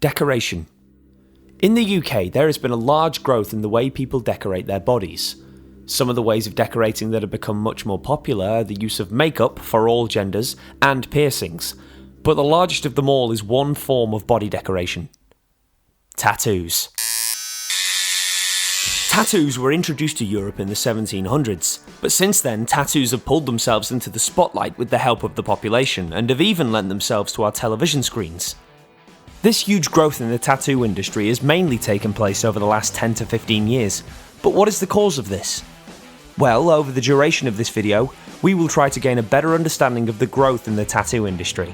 Decoration. In the UK, there has been a large growth in the way people decorate their bodies. Some of the ways of decorating that have become much more popular are the use of makeup for all genders and piercings, but the largest of them all is one form of body decoration: tattoos. Tattoos were introduced to Europe in the 1700s, but since then tattoos have pulled themselves into the spotlight with the help of the population and have even lent themselves to our television screens. This huge growth in the tattoo industry has mainly taken place over the last 10 to 15 years, but what is the cause of this? Well, over the duration of this video, we will try to gain a better understanding of the growth in the tattoo industry.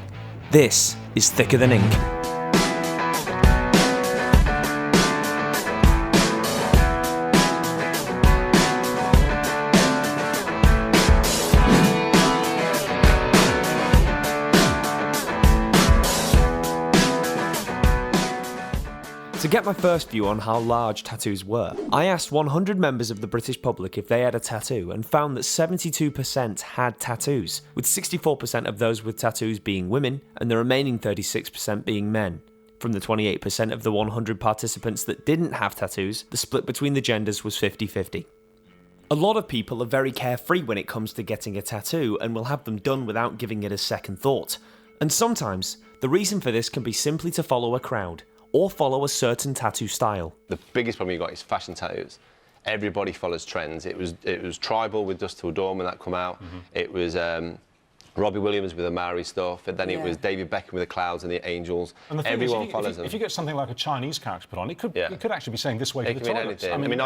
This is Thicker Than Ink. To get my first view on how large tattoos were, I asked 100 members of the British public if they had a tattoo and found that 72% had tattoos, with 64% of those with tattoos being women and the remaining 36% being men. From the 28% of the 100 participants that didn't have tattoos, the split between the genders was 50-50. A lot of people are very carefree when it comes to getting a tattoo and will have them done without giving it a second thought. And sometimes, the reason for this can be simply to follow a crowd, or follow a certain tattoo style. The biggest problem you got is fashion tattoos. Everybody follows trends. It was tribal with Dust Till Dawn when that come out. It was Robbie Williams with the Maori stuff, and then it was David Beckham with the clouds and the angels. And the Everyone follows them. If you get something like a Chinese character put on, it could actually be saying this way to the toilets. Anything.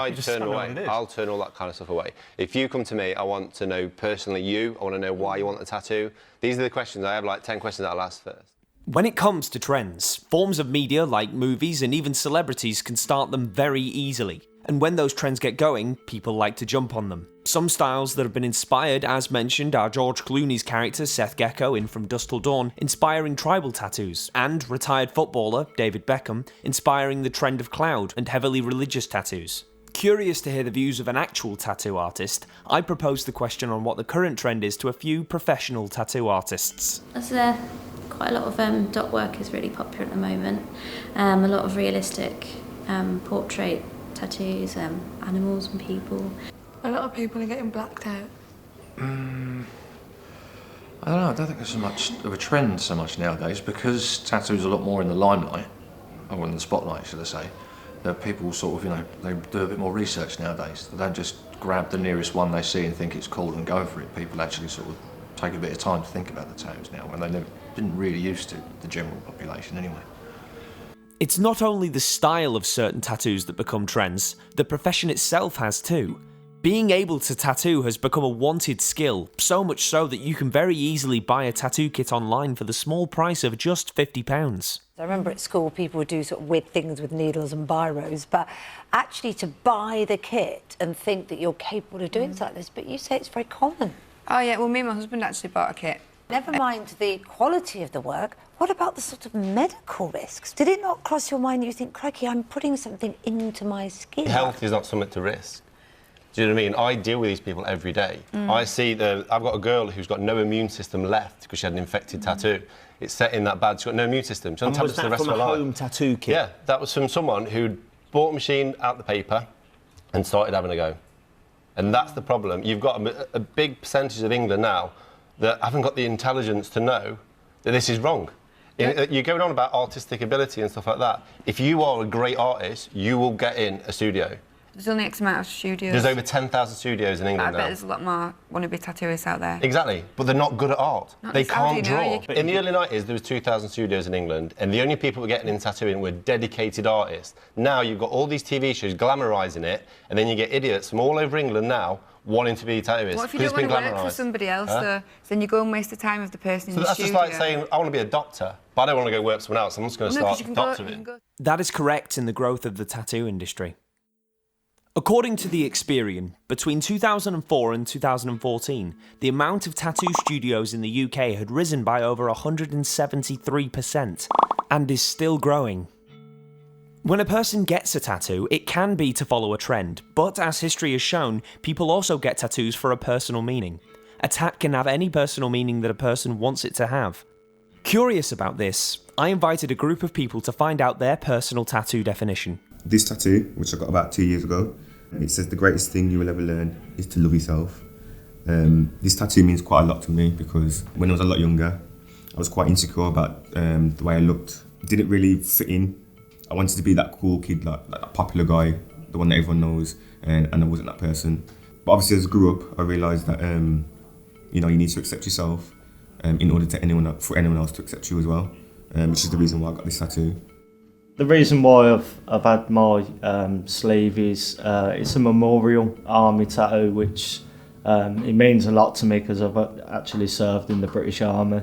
I'll turn all that kind of stuff away. If you come to me, I want to know personally you. I want to know why you want the tattoo. These are the questions. I have like 10 questions that I'll ask first. When it comes to trends, forms of media like movies and even celebrities can start them very easily. And when those trends get going, people like to jump on them. Some styles that have been inspired, as mentioned, are George Clooney's character Seth Gecko in From Dusk Till Dawn, inspiring tribal tattoos, and retired footballer David Beckham, inspiring the trend of cloud and heavily religious tattoos. Curious to hear the views of an actual tattoo artist, I proposed the question on what the current trend is to a few professional tattoo artists. Quite a lot of dot work is really popular at the moment. A lot of realistic portrait tattoos, animals and people. A lot of people are getting blacked out. I don't know, I don't think there's so much of a trend so much nowadays, because tattoos are a lot more in the limelight, or in the spotlight should I say, that people sort of, they do a bit more research nowadays. They don't just grab the nearest one they see and think it's cool and go for it. People actually sort of take a bit of time to think about the tattoos now, when they didn't really used to, the general population anyway. It's not only the style of certain tattoos that become trends, the profession itself has too. Being able to tattoo has become a wanted skill, so much so that you can very easily buy a tattoo kit online for the small price of just £50. I remember at school people would do sort of weird things with needles and biros, but actually to buy the kit and think that you're capable of doing something like this, but you say it's very common. Oh yeah, well me and my husband actually bought a kit. Never mind the quality of the work, what about the sort of medical risks? Did it not cross your mind that you think, crikey, I'm putting something into my skin? Health is not something to risk. Do you know what I mean? I deal with these people every day. I see I've got a girl who's got no immune system left because she had an infected tattoo. It's set in that bad, she's got no immune system. She's on tablets for the rest of her life. Home tattoo kit? Yeah, that was from someone who'd bought a machine out the paper and started having a go. And that's the problem. You've got a big percentage of England now that haven't got the intelligence to know that this is wrong. Yeah. You're going on about artistic ability and stuff like that. If you are a great artist, you will get in a studio. There's only X amount of studios. There's over 10,000 studios in England now. I bet there's a lot more wannabe tattooists out there. Exactly, but they're not good at art. They can't draw. No, in the early 90s, there was 2,000 studios in England, and the only people who were getting in tattooing were dedicated artists. Now you've got all these TV shows glamorising it, and then you get idiots from all over England now wanting to be tattooists. What if you don't want to work for somebody else, though? Then you go and waste the time of the person in the studio. So that's just like saying, I want to be a doctor, but I don't want to go work for someone else. I'm just going to start doctoring. That is correct in the growth of the tattoo industry. According to The Experian, between 2004 and 2014, the amount of tattoo studios in the UK had risen by over 173%, and is still growing. When a person gets a tattoo, it can be to follow a trend, but as history has shown, people also get tattoos for a personal meaning. A tat can have any personal meaning that a person wants it to have. Curious about this, I invited a group of people to find out their personal tattoo definition. This tattoo, which I got about 2 years ago, it says the greatest thing you will ever learn is to love yourself. This tattoo means quite a lot to me because when I was a lot younger, I was quite insecure about the way I looked. Didn't really fit in. I wanted to be that cool kid, like that popular guy, the one that everyone knows, and I wasn't that person. But obviously as I grew up, I realised that you need to accept yourself in order for anyone else to accept you as well, which is the reason why I got this tattoo. The reason why I've had my sleeve is it's a memorial army tattoo, which it means a lot to me because I've actually served in the British Army.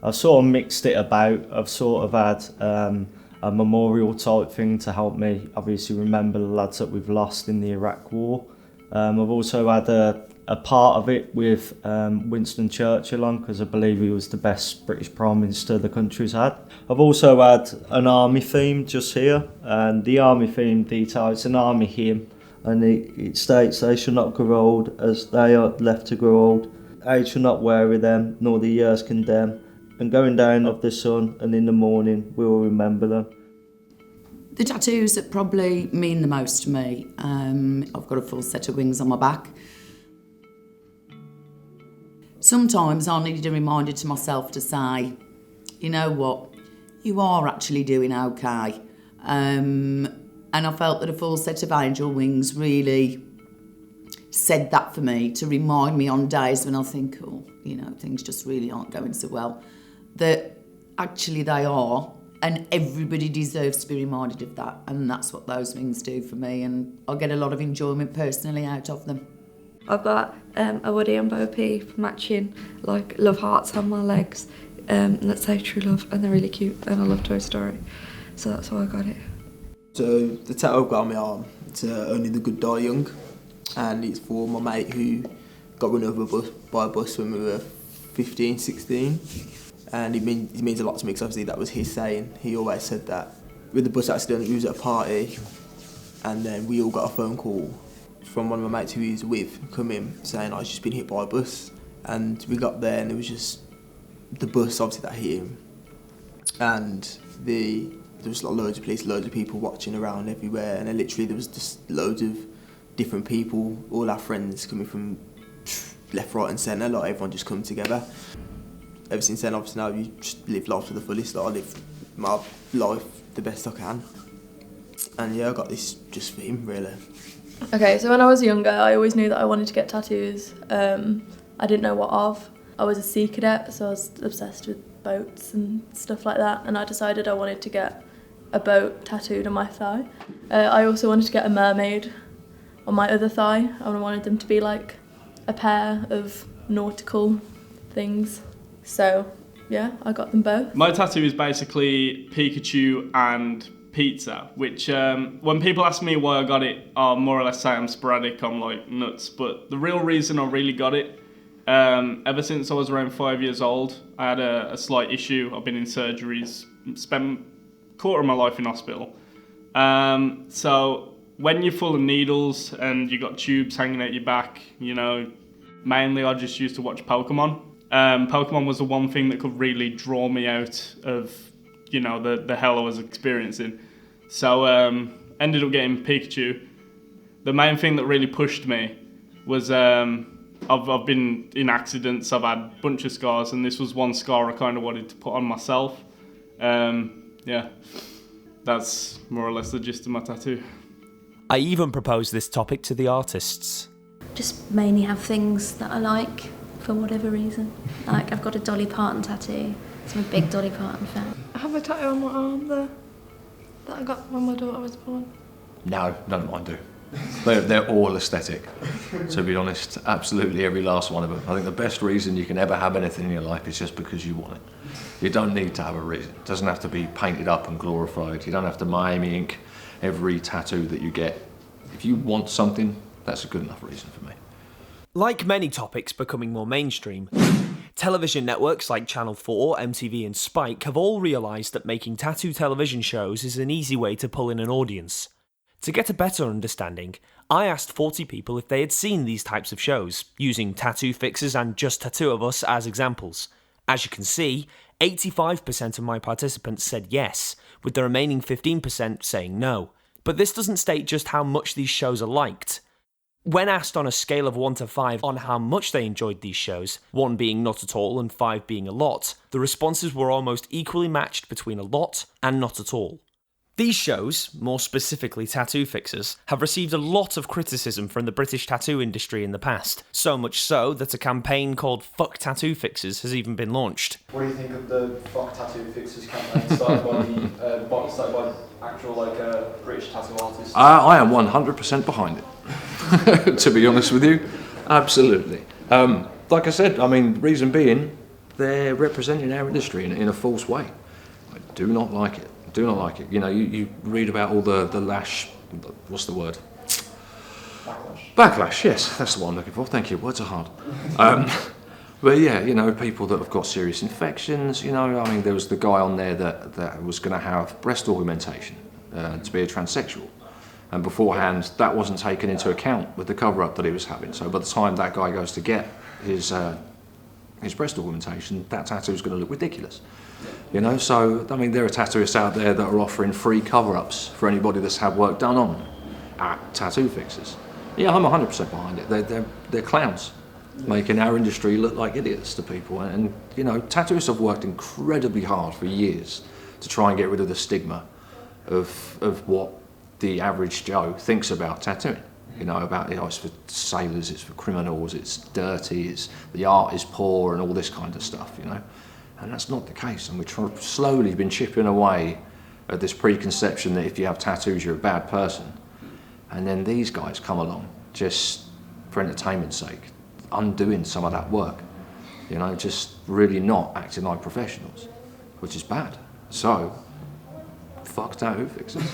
I've sort of mixed it about. I've sort of had a memorial type thing to help me obviously remember the lads that we've lost in the Iraq War. I've also had a part of it with Winston Churchill on because I believe he was the best British Prime Minister the country's had. I've also had an army theme just here, and the army theme detail, it's an army hymn, and it states they shall not grow old as they are left to grow old. Age shall not weary them, nor the years condemn, and going down of the sun and in the morning we will remember them. The tattoos that probably mean the most to me, I've got a full set of wings on my back. Sometimes I needed a reminder to myself to say, you know what, you are actually doing okay. And I felt that a full set of angel wings really said that for me, to remind me on days when I think, things just really aren't going so well, that actually they are, and everybody deserves to be reminded of that, and that's what those wings do for me, and I get a lot of enjoyment personally out of them. I've got a Woody and Bo Peep matching like love hearts on my legs, and that say true love, and they're really cute, and I love Toy Story, so that's why I got it. So the tattoo I've got on my arm, it's Only the Good Die Young, and it's for my mate who got run over by a bus when we were 15, 16. And it means a lot to me because obviously that was his saying. He always said that. With the bus accident, we was at a party, and then we all got a phone call from one of my mates who he was with coming saying, I've just been hit by a bus. And we got there and it was just the bus obviously that hit him. And there was like loads of police, loads of people watching around everywhere, and then literally there was just loads of different people, all our friends coming from left, right and centre, like everyone just come together. Ever since then, obviously now you just live life to the fullest. I live my life the best I can. And yeah, I got this just for him, really. Okay, so when I was younger, I always knew that I wanted to get tattoos. I didn't know what of. I was a sea cadet, so I was obsessed with boats and stuff like that, and I decided I wanted to get a boat tattooed on my thigh. I also wanted to get a mermaid on my other thigh. I wanted them to be like a pair of nautical things. So, yeah, I got them both. My tattoo is basically Pikachu and pizza, which when people ask me why I got it, I'll more or less say I'm sporadic, I'm like nuts. But the real reason I really got it, ever since I was around 5 years old, I had a slight issue. I've been in surgeries, spent a quarter of my life in hospital. So when you're full of needles and you got tubes hanging out your back, mainly I just used to watch Pokemon. Pokemon was the one thing that could really draw me out of, the hell I was experiencing. So ended up getting Pikachu. The main thing that really pushed me was I've been in accidents, I've had a bunch of scars, and this was one scar I kind of wanted to put on myself. Yeah, that's more or less the gist of my tattoo. I even proposed this topic to the artists. Just mainly have things that I like for whatever reason. Like I've got a Dolly Parton tattoo, so I'm a big Dolly Parton fan. I have a tattoo on my arm there that I got when my daughter was born. No, none of mine do. They're all aesthetic, to be honest, absolutely every last one of them. I think the best reason you can ever have anything in your life is just because you want it. You don't need to have a reason. It doesn't have to be painted up and glorified. You don't have to Miami ink every tattoo that you get. If you want something, that's a good enough reason for me. Like many topics becoming more mainstream, television networks like Channel 4, MTV and Spike have all realised that making tattoo television shows is an easy way to pull in an audience. To get a better understanding, I asked 40 people if they had seen these types of shows, using Tattoo Fixers and Just Tattoo of Us as examples. As you can see, 85% of my participants said yes, with the remaining 15% saying no. But this doesn't state just how much these shows are liked. When asked on a scale of 1 to 5 on how much they enjoyed these shows, 1 being not at all and 5 being a lot, the responses were almost equally matched between a lot and not at all. These shows, more specifically Tattoo Fixers, have received a lot of criticism from the British tattoo industry in the past, so much so that a campaign called Fuck Tattoo Fixers has even been launched. What do you think of the Fuck Tattoo Fixers campaign started by actual British tattoo artists? I am 100% behind it, to be honest with you. Absolutely. Like I said, I mean, reason being, they're representing our industry in a false way. I do not like it. Do not like it. You know, you read about all the lash, what's the word? Backlash, yes, that's the one I'm looking for. Thank you, words are hard. But yeah, you know, people that have got serious infections, you know, I mean, there was the guy on there that was going to have breast augmentation to be a transsexual. And beforehand, that wasn't taken into account with the cover-up that he was having. So by the time that guy goes to get his breast augmentation, that tattoo is going to look ridiculous. You know, so, I mean, there are tattooists out there that are offering free cover-ups for anybody that's had work done on them at Tattoo Fixers. Yeah, I'm 100% behind it. They're clowns, making our industry look like idiots to people. And, you know, tattooists have worked incredibly hard for years to try and get rid of the stigma of what the average Joe thinks about tattooing. You know, about, you know, it's for sailors, it's for criminals, it's dirty, the art is poor and all this kind of stuff, you know. And that's not the case, and we've slowly been chipping away at this preconception that if you have tattoos, you're a bad person. And then these guys come along, just for entertainment's sake, undoing some of that work. You know, just really not acting like professionals, which is bad. So, fuck Tattoo Fixers.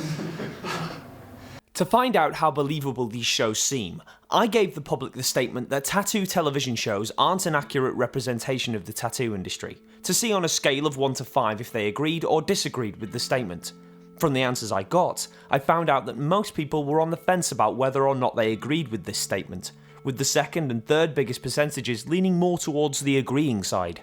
To find out how believable these shows seem, I gave the public the statement that tattoo television shows aren't an accurate representation of the tattoo industry, to see on a scale of 1 to 5 if they agreed or disagreed with the statement. From the answers I got, I found out that most people were on the fence about whether or not they agreed with this statement, with the second and third biggest percentages leaning more towards the agreeing side.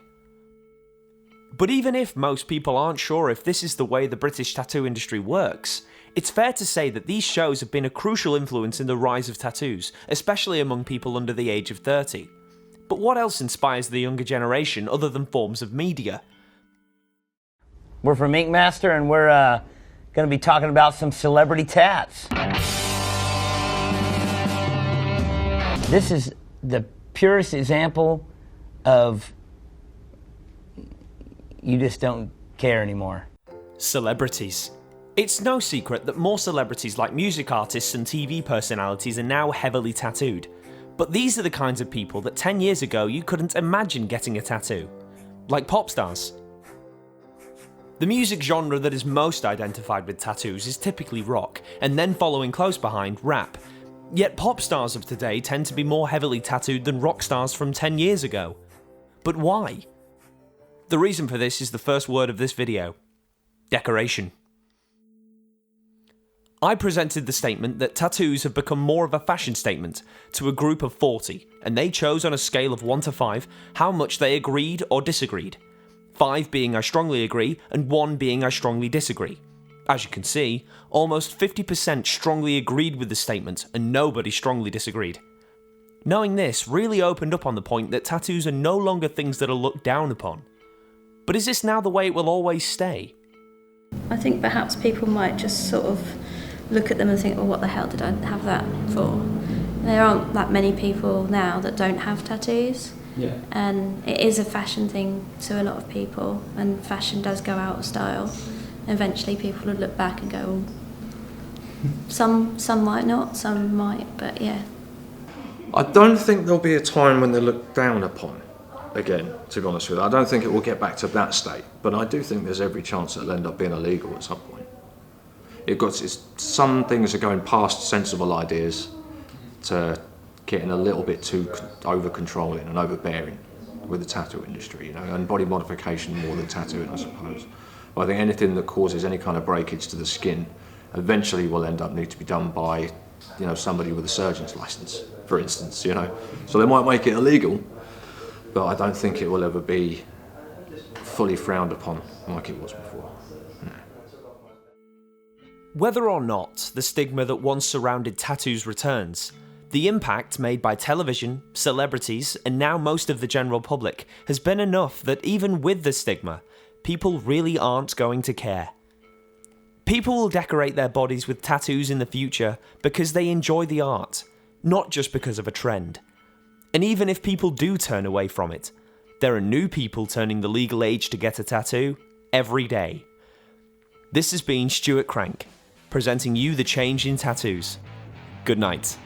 But even if most people aren't sure if this is the way the British tattoo industry works, it's fair to say that these shows have been a crucial influence in the rise of tattoos, especially among people under the age of 30. But what else inspires the younger generation other than forms of media? We're from Ink Master, and we're going to be talking about some celebrity tats. This is the purest example of you just don't care anymore. Celebrities. It's no secret that more celebrities like music artists and TV personalities are now heavily tattooed. But these are the kinds of people that 10 years ago you couldn't imagine getting a tattoo. Like pop stars. The music genre that is most identified with tattoos is typically rock, and then following close behind, rap. Yet pop stars of today tend to be more heavily tattooed than rock stars from 10 years ago. But why? The reason for this is the first word of this video. Decoration. I presented the statement that tattoos have become more of a fashion statement to a group of 40, and they chose on a scale of 1 to 5 how much they agreed or disagreed. 5 being I strongly agree, and 1 being I strongly disagree. As you can see, almost 50% strongly agreed with the statement, and nobody strongly disagreed. Knowing this really opened up on the point that tattoos are no longer things that are looked down upon. But is this now the way it will always stay? I think perhaps people might just sort of look at them and think, oh, what the hell did I have that for? There aren't that many people now that don't have tattoos. Yeah. And it is a fashion thing to a lot of people, and fashion does go out of style. Eventually people will look back and go, oh, some might not, some might, but yeah. I don't think there'll be a time when they're looked down upon again, to be honest with you. I don't think it will get back to that state, but I do think there's every chance it'll end up being illegal at some point. Some things are going past sensible ideas to getting a little bit too over-controlling and overbearing with the tattoo industry, you know, and body modification more than tattooing, I suppose. But I think anything that causes any kind of breakage to the skin eventually will end up need to be done by, you know, somebody with a surgeon's license, for instance, you know. So they might make it illegal, but I don't think it will ever be fully frowned upon like it was before. Whether or not the stigma that once surrounded tattoos returns, the impact made by television, celebrities, and now most of the general public has been enough that even with the stigma, people really aren't going to care. People will decorate their bodies with tattoos in the future because they enjoy the art, not just because of a trend. And even if people do turn away from it, there are new people turning the legal age to get a tattoo every day. This has been Stuart Crank, presenting you the change in tattoos. Good night.